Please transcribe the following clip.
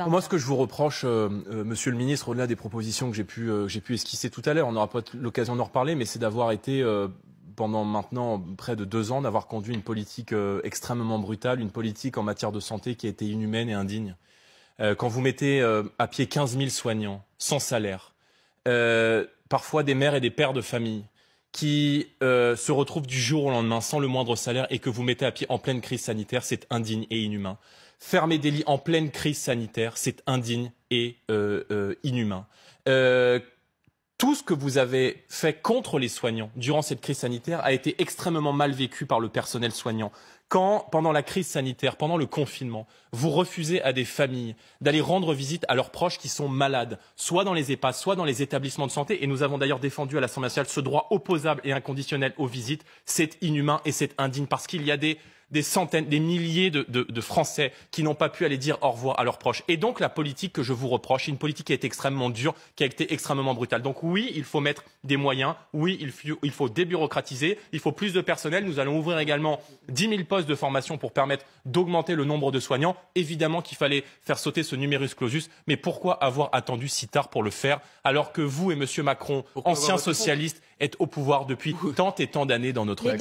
Moi, ce que je vous reproche, Monsieur le Ministre, au-delà des propositions que j'ai pu esquisser tout à l'heure, on n'aura pas l'occasion d'en reparler, mais c'est d'avoir été, pendant maintenant près de 2 ans, d'avoir conduit une politique extrêmement brutale, une politique en matière de santé qui a été inhumaine et indigne. Quand vous mettez à pied 15 000 soignants, sans salaire, parfois des mères et des pères de famille, qui se retrouvent du jour au lendemain sans le moindre salaire et que vous mettez à pied en pleine crise sanitaire, c'est indigne et inhumain. Fermer des lits en pleine crise sanitaire, c'est indigne et inhumain. Tout ce que vous avez fait contre les soignants durant cette crise sanitaire a été extrêmement mal vécu par le personnel soignant. Quand, pendant la crise sanitaire, pendant le confinement, vous refusez à des familles d'aller rendre visite à leurs proches qui sont malades, soit dans les EHPAD, soit dans les établissements de santé, et nous avons d'ailleurs défendu à l'Assemblée nationale ce droit opposable et inconditionnel aux visites, c'est inhumain et c'est indigne parce qu'il y a des centaines, des milliers de Français qui n'ont pas pu aller dire au revoir à leurs proches. Et donc la politique que je vous reproche, c'est une politique qui a été extrêmement dure, qui a été extrêmement brutale. Donc oui, il faut mettre des moyens, oui, il faut débureaucratiser, il faut plus de personnel. Nous allons ouvrir également 10 000 postes de formation pour permettre d'augmenter le nombre de soignants. Évidemment qu'il fallait faire sauter ce numerus clausus, mais pourquoi avoir attendu si tard pour le faire, alors que vous et M. Macron, ancien socialiste, êtes au pouvoir depuis tant et tant d'années dans notre pays.